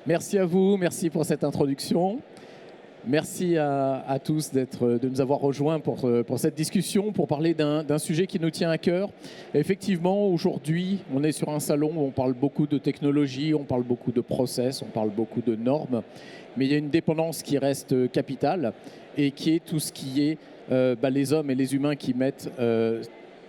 Merci à vous, merci pour cette introduction. Merci à tous de nous avoir rejoints pour cette discussion, pour parler d'un sujet qui nous tient à cœur. Effectivement, aujourd'hui, on est sur un salon où on parle beaucoup de technologie, on parle beaucoup de process, on parle beaucoup de normes, mais il y a une dépendance qui reste capitale et qui est tout ce qui est les hommes et les humains qui mettent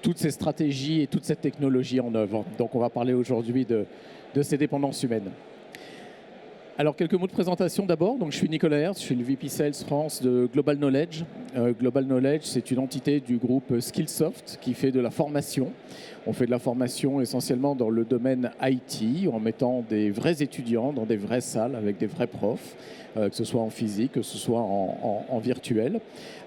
toutes ces stratégies et toute cette technologie en œuvre. Donc on va parler aujourd'hui de ces dépendances humaines. Alors, quelques mots de présentation d'abord. Donc, je suis Nicolas Hertz, je suis le VP Sales France de Global Knowledge. Global Knowledge, c'est une entité du groupe Skillsoft qui fait de la formation. On fait de la formation essentiellement dans le domaine IT, en mettant des vrais étudiants dans des vraies salles avec des vrais profs, que ce soit en physique, que ce soit en virtuel.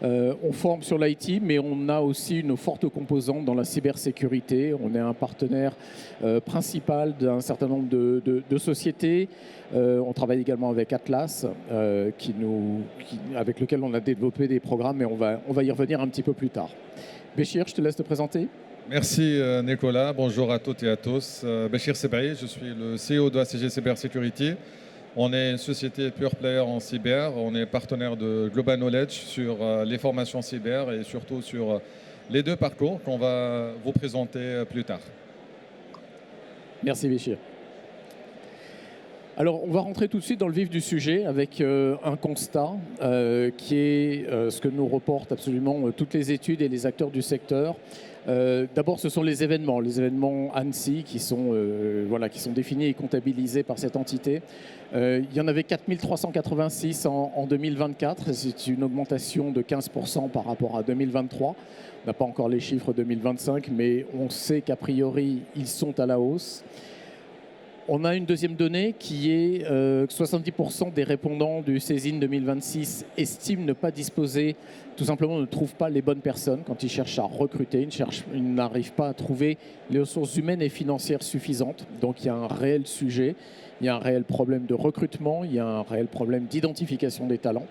On forme sur l'IT, mais on a aussi une forte composante dans la cybersécurité. On est un partenaire principal d'un certain nombre de sociétés. On travaille également avec Atlas, avec lequel on a développé des programmes, et on va y revenir un petit peu plus tard. Béchir, je te laisse te présenter. Merci Nicolas, bonjour à toutes et à tous. Béchir Sebaï, je suis le CEO de ACG Cybersecurity. On est une société pure player en cyber, on est partenaire de Global Knowledge sur les formations cyber et surtout sur les deux parcours qu'on va vous présenter plus tard. Merci Béchir. Alors, on va rentrer tout de suite dans le vif du sujet avec un constat qui est ce que nous reportent absolument toutes les études et les acteurs du secteur. D'abord, ce sont les événements ANSSI qui sont définis et comptabilisés par cette entité. Il y en avait 4386 en 2024, c'est une augmentation de 15% par rapport à 2023. On n'a pas encore les chiffres 2025, mais on sait qu'a priori, ils sont à la hausse. On a une deuxième donnée qui est que 70% des répondants du Césine 2026 estiment ne pas disposer, tout simplement ne trouvent pas les bonnes personnes quand ils cherchent à recruter, ils n'arrivent pas à trouver les ressources humaines et financières suffisantes. Donc il y a un réel sujet, il y a un réel problème de recrutement, il y a un réel problème d'identification des talents.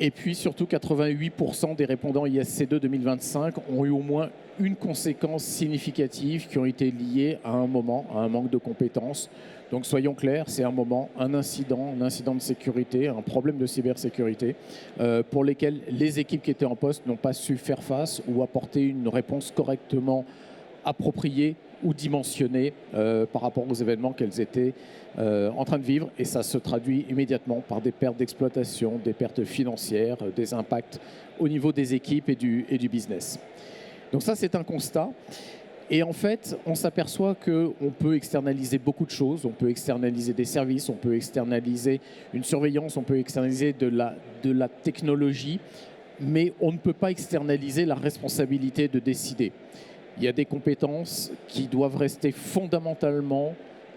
Et puis surtout, 88% des répondants ISC2 2025 ont eu au moins une conséquence significative qui ont été liées à un moment, à un manque de compétences. Donc soyons clairs, c'est un moment, un incident de sécurité, un problème de cybersécurité pour lesquels les équipes qui étaient en poste n'ont pas su faire face ou apporter une réponse correctement appropriée ou dimensionnée par rapport aux événements qu'elles étaient en train de vivre. Et ça se traduit immédiatement par des pertes d'exploitation, des pertes financières, des impacts au niveau des équipes et du business. Donc ça, c'est un constat. Et en fait, on s'aperçoit qu'on peut externaliser beaucoup de choses. On peut externaliser des services, on peut externaliser une surveillance, on peut externaliser de la technologie, mais on ne peut pas externaliser la responsabilité de décider. Il y a des compétences qui doivent rester fondamentalement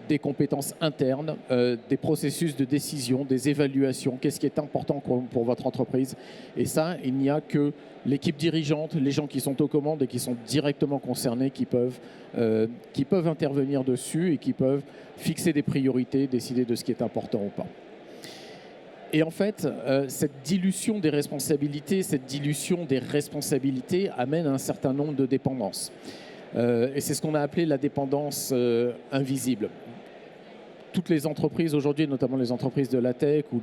des compétences internes, des processus de décision, des évaluations, qu'est-ce qui est important pour votre entreprise. Et ça, il n'y a que l'équipe dirigeante, les gens qui sont aux commandes et qui sont directement concernés qui peuvent intervenir dessus et qui peuvent fixer des priorités, décider de ce qui est important ou pas. Et en fait, cette dilution des responsabilités, amène à un certain nombre de dépendances. Et c'est ce qu'on a appelé la dépendance invisible. Toutes les entreprises aujourd'hui, notamment les entreprises de la tech ou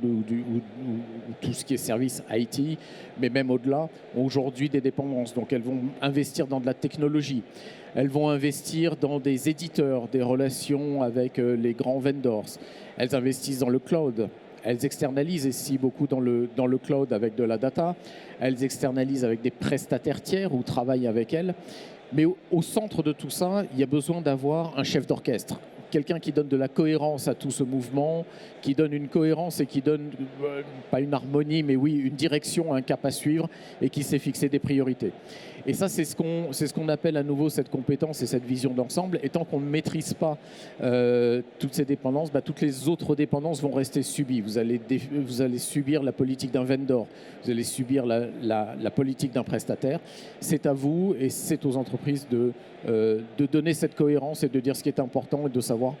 tout ce qui est service IT, mais même au-delà, ont aujourd'hui des dépendances. Donc elles vont investir dans de la technologie, elles vont investir dans des éditeurs, des relations avec les grands vendors, elles investissent dans le cloud. Elles externalisent ici beaucoup dans le cloud avec de la data. Elles externalisent avec des prestataires tiers ou travaillent avec elles. Mais au centre de tout ça, il y a besoin d'avoir un chef d'orchestre. Quelqu'un qui donne de la cohérence à tout ce mouvement, qui donne une cohérence et qui donne, pas une harmonie, mais oui, une direction, un cap à suivre et qui sait fixer des priorités. Et ça, c'est ce qu'on appelle à nouveau cette compétence et cette vision d'ensemble. Et tant qu'on ne maîtrise pas toutes ces dépendances, toutes les autres dépendances vont rester subies. Vous allez subir la politique d'un vendor, vous allez subir la politique d'un prestataire. C'est à vous et c'est aux entreprises de donner cette cohérence et de dire ce qui est important et de savoir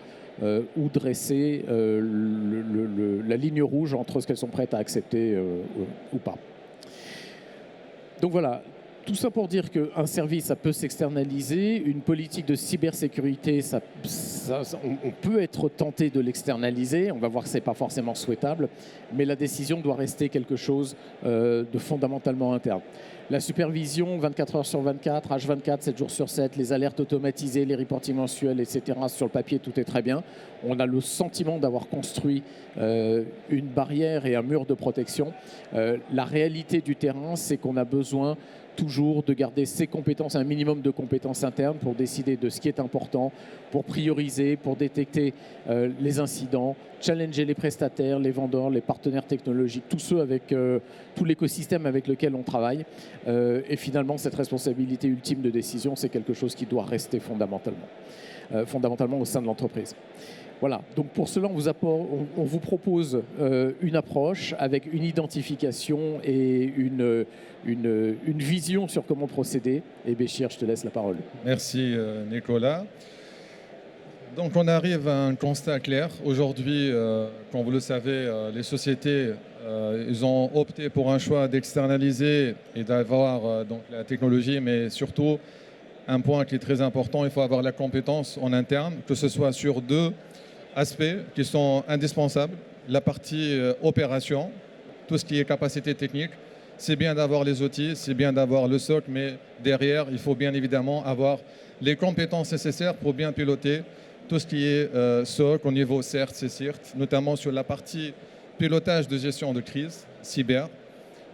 où dresser la ligne rouge entre ce qu'elles sont prêtes à accepter ou pas. Donc voilà, tout ça pour dire qu'un service, ça peut s'externaliser. Une politique de cybersécurité, on peut être tenté de l'externaliser. On va voir que ce n'est pas forcément souhaitable. Mais la décision doit rester quelque chose de fondamentalement interne. La supervision, 24 heures sur 24, H24, 7 jours sur 7, les alertes automatisées, les reportings mensuels, etc. Sur le papier, tout est très bien. On a le sentiment d'avoir construit une barrière et un mur de protection. La réalité du terrain, c'est qu'on a besoin toujours de garder ses compétences, un minimum de compétences internes pour décider de ce qui est important, pour prioriser, pour détecter les incidents, challenger les prestataires, les vendeurs, les partenaires technologiques, tous ceux avec tout l'écosystème avec lequel on travaille. Et finalement, cette responsabilité ultime de décision, c'est quelque chose qui doit rester fondamentalement au sein de l'entreprise. Voilà, donc pour cela, on vous propose une approche avec une identification et une vision sur comment procéder. Et Béchir, je te laisse la parole. Merci Nicolas. Donc on arrive à un constat clair. Aujourd'hui, comme vous le savez, les sociétés ils ont opté pour un choix d'externaliser et d'avoir donc la technologie, mais surtout un point qui est très important, il faut avoir la compétence en interne, que ce soit sur deux aspects qui sont indispensables. La partie opération, tout ce qui est capacité technique, c'est bien d'avoir les outils, c'est bien d'avoir le SOC, mais derrière, il faut bien évidemment avoir les compétences nécessaires pour bien piloter tout ce qui est SOC au niveau CERT, CSIRT, notamment sur la partie pilotage de gestion de crise, cyber,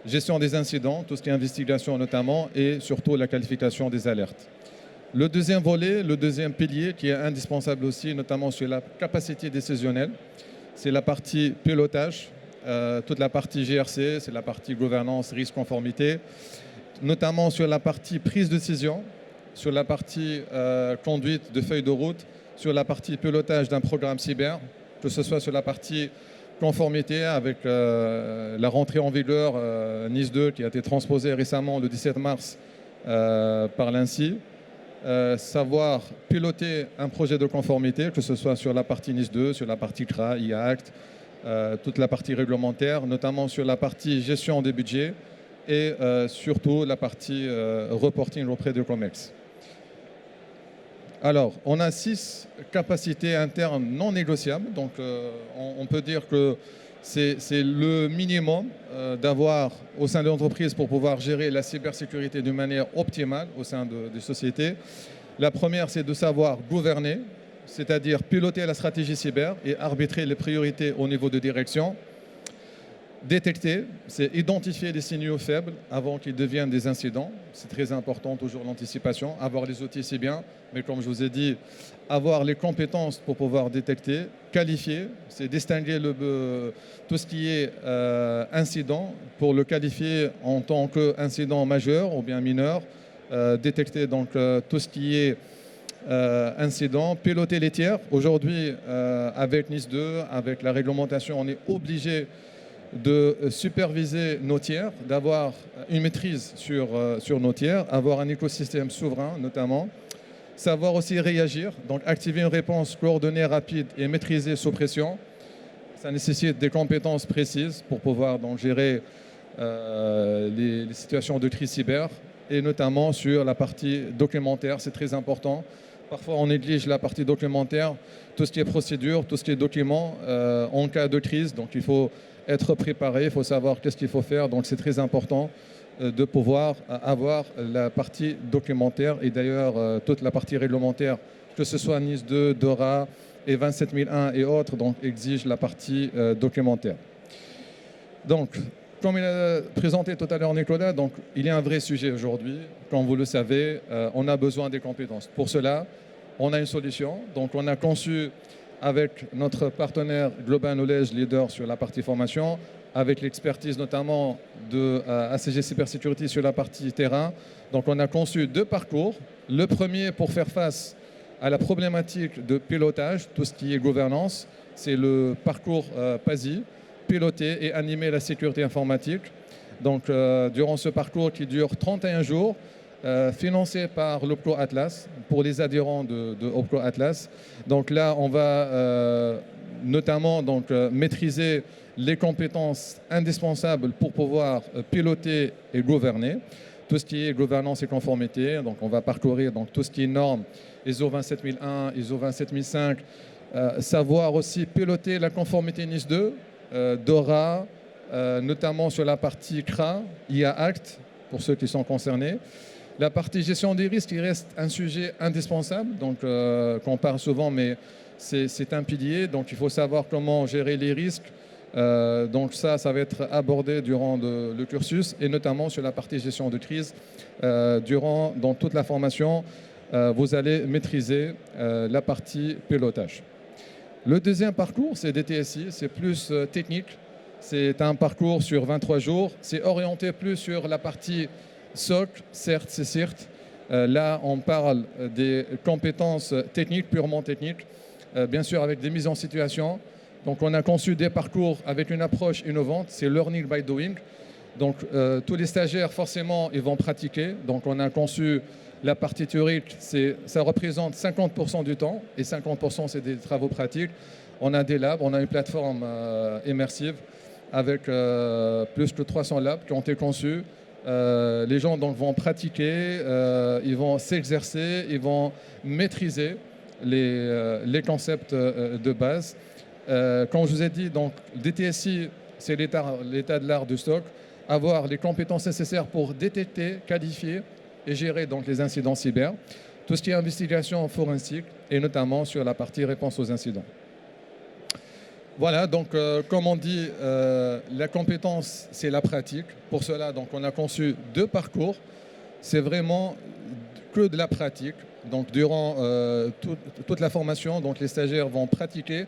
gestion des incidents, tout ce qui est investigation notamment, et surtout la qualification des alertes. Le deuxième volet, le deuxième pilier qui est indispensable aussi, notamment sur la capacité décisionnelle, c'est la partie pilotage, toute la partie GRC, c'est la partie gouvernance, risque, conformité, notamment sur la partie prise de décision, sur la partie conduite de feuille de route, sur la partie pilotage d'un programme cyber, que ce soit sur la partie conformité avec la rentrée en vigueur NIS 2 qui a été transposée récemment le 17 mars par l'ANSSI. Savoir piloter un projet de conformité, que ce soit sur la partie NIS 2, sur la partie CRA, IACT, toute la partie réglementaire, notamment sur la partie gestion des budgets et surtout la partie reporting auprès de COMEX. Alors, on a 6 capacités internes non négociables, donc on peut dire que c'est le minimum d'avoir au sein de l'entreprise pour pouvoir gérer la cybersécurité d'une manière optimale au sein des sociétés. La première, c'est de savoir gouverner, c'est-à-dire piloter la stratégie cyber et arbitrer les priorités au niveau de direction. Détecter, c'est identifier les signaux faibles avant qu'ils deviennent des incidents. C'est très important, toujours l'anticipation. Avoir les outils, c'est bien, mais comme je vous ai dit, avoir les compétences pour pouvoir détecter. Qualifier, c'est distinguer tout ce qui est incident pour le qualifier en tant qu'incident majeur ou bien mineur. Détecter donc tout ce qui est incident. Piloter les tiers. Aujourd'hui, avec NIS 2, avec la réglementation, on est obligé de superviser nos tiers, d'avoir une maîtrise sur nos tiers, avoir un écosystème souverain notamment, savoir aussi réagir, donc activer une réponse coordonnée, rapide et maîtrisée sous pression. Ça nécessite des compétences précises pour pouvoir donc gérer les situations de crise cyber et notamment sur la partie documentaire, c'est très important. Parfois, on néglige la partie documentaire, tout ce qui est procédure, tout ce qui est document en cas de crise. Donc, il faut être préparé, il faut savoir qu'est-ce qu'il faut faire. Donc, c'est très important de pouvoir avoir la partie documentaire et d'ailleurs toute la partie réglementaire, que ce soit NIS 2, DORA et 27001 et autres, donc exige la partie documentaire. Donc, comme il a présenté tout à l'heure Nicolas, donc il y a un vrai sujet aujourd'hui. Comme vous le savez, on a besoin des compétences. Pour cela, on a une solution. Donc, on a conçu avec notre partenaire Global Knowledge Leader sur la partie formation, avec l'expertise notamment de ACG Cybersecurity sur la partie terrain. Donc, on a conçu 2 parcours. Le premier pour faire face à la problématique de pilotage, tout ce qui est gouvernance, c'est le parcours PASI, piloter et animer la sécurité informatique. Donc, durant ce parcours qui dure 31 jours, financé par l'Opco Atlas, pour les adhérents de Opco Atlas. Donc là, on va notamment donc, maîtriser les compétences indispensables pour pouvoir piloter et gouverner. tout ce qui est gouvernance et conformité. Donc, on va parcourir donc, tout ce qui est normes ISO 27001, ISO 27005, savoir aussi piloter la conformité NIS 2, DORA, notamment sur la partie CRA, IA Act, pour ceux qui sont concernés. La partie gestion des risques, il reste un sujet indispensable, donc qu'on parle souvent, mais c'est un pilier, donc il faut savoir comment gérer les risques. Donc ça va être abordé durant le cursus et notamment sur la partie gestion de crise. Dans toute la formation, vous allez maîtriser la partie pilotage. Le deuxième parcours, c'est DTSI, c'est plus technique. C'est un parcours sur 23 jours. C'est orienté plus sur la partie SOC, CERT, CSIRT. Là, on parle des compétences techniques, purement techniques, bien sûr avec des mises en situation. Donc, on a conçu des parcours avec une approche innovante, c'est learning by doing. Donc, tous les stagiaires, forcément, ils vont pratiquer. Donc, on a conçu la partie théorique, ça représente 50% du temps et 50% c'est des travaux pratiques. On a des labs, on a une plateforme immersive avec plus que 300 labs qui ont été conçus. Les gens donc, vont pratiquer, ils vont s'exercer, ils vont maîtriser les concepts de base. Comme je vous ai dit, donc, DTSI, c'est l'état de l'art du stock. Avoir les compétences nécessaires pour détecter, qualifier et gérer donc, les incidents cyber. Tout ce qui est investigation forensique et notamment sur la partie réponse aux incidents. Voilà, donc comme on dit, la compétence, c'est la pratique. Pour cela, donc, on a conçu 2 parcours. C'est vraiment que de la pratique. Donc, durant toute la formation, donc, les stagiaires vont pratiquer.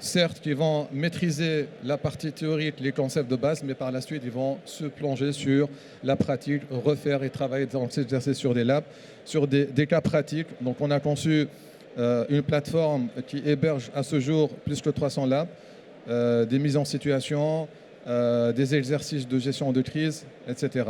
Certes, ils vont maîtriser la partie théorique, les concepts de base, mais par la suite, ils vont se plonger sur la pratique, refaire et travailler, s'exercer sur des labs, sur des cas pratiques. Donc, on a conçu une plateforme qui héberge à ce jour plus que 300 labs, des mises en situation, des exercices de gestion de crise, etc.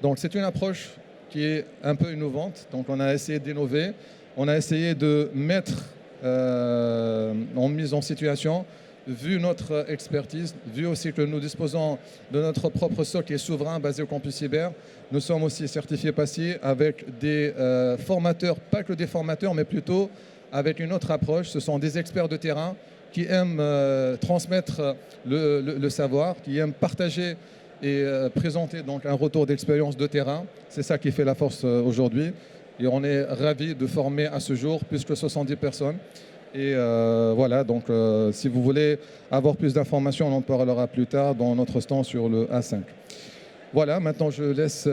Donc, c'est une approche qui est un peu innovante. Donc, on a essayé d'innover. On a essayé de mettre en mise en situation, vu notre expertise, vu aussi que nous disposons de notre propre SOC qui est souverain basé au campus cyber. Nous sommes aussi certifiés PASI avec des formateurs, pas que des formateurs, mais plutôt avec une autre approche. Ce sont des experts de terrain qui aiment transmettre le savoir, qui aiment partager et présenter donc un retour d'expérience de terrain. C'est ça qui fait la force aujourd'hui. Et on est ravis de former à ce jour plus que 70 personnes. Et voilà, donc si vous voulez avoir plus d'informations, on en parlera plus tard dans notre stand sur le A5. Voilà, maintenant je laisse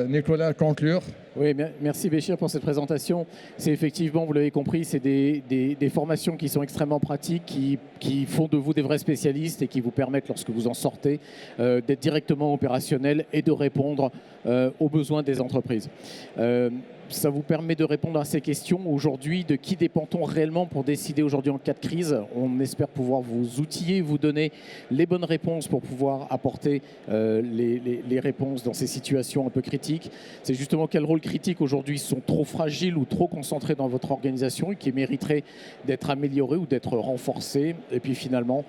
Nicolas conclure. Oui, merci Béchir pour cette présentation. C'est effectivement, vous l'avez compris, c'est des formations qui sont extrêmement pratiques, qui font de vous des vrais spécialistes et qui vous permettent, lorsque vous en sortez, d'être directement opérationnel et de répondre aux besoins des entreprises. Ça vous permet de répondre à ces questions. Aujourd'hui, de qui dépend-on réellement pour décider aujourd'hui en cas de crise? On espère pouvoir vous outiller, vous donner les bonnes réponses pour pouvoir apporter les réponses dans ces situations un peu critiques. C'est justement quel rôle critique aujourd'hui sont trop fragiles ou trop concentrés dans votre organisation et qui mériteraient d'être améliorés ou d'être renforcés. Et puis finalement,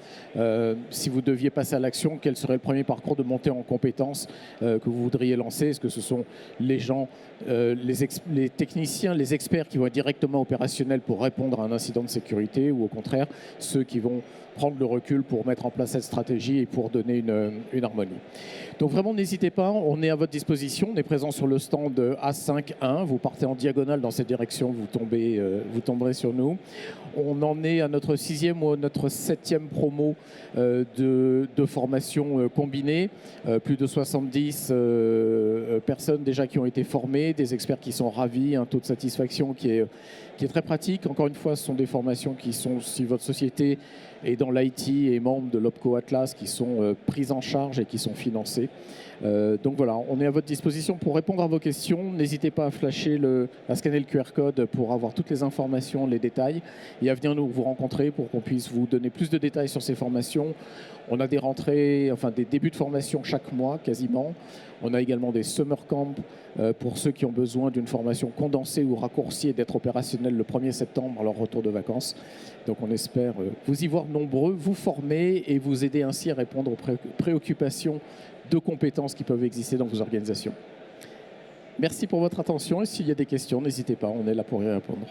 si vous deviez passer à l'action, quel serait le premier parcours de montée en compétences que vous voudriez lancer? Est-ce que ce sont les gens, les techniciens, les experts qui vont être directement opérationnels pour répondre à un incident de sécurité ou au contraire ceux qui vont prendre le recul pour mettre en place cette stratégie et pour donner une harmonie. Donc vraiment n'hésitez pas, on est à votre disposition, on est présent sur le stand A5.1, vous partez en diagonale dans cette direction, vous tomberez sur nous. On en est à notre 6e ou notre 7e promo de formation combinée, plus de 70 personnes déjà qui ont été formées, des experts qui sont ravis, un taux de satisfaction qui est très pratique. Encore une fois, ce sont des formations qui sont, si votre société est dans l'IT et membre de l'OPCO Atlas, qui sont prises en charge et qui sont financées. Donc voilà, on est à votre disposition pour répondre à vos questions. N'hésitez pas à scanner le QR code pour avoir toutes les informations, les détails et à venir vous rencontrer pour qu'on puisse vous donner plus de détails sur ces formations. On a des rentrées, enfin des débuts de formation chaque mois quasiment. On a également des summer camps pour ceux qui ont besoin d'une formation condensée ou raccourcie et d'être opérationnels le 1er septembre à leur retour de vacances. Donc on espère vous y voir nombreux, vous former et vous aider ainsi à répondre aux préoccupations de compétences qui peuvent exister dans vos organisations. Merci pour votre attention et s'il y a des questions, n'hésitez pas, on est là pour y répondre.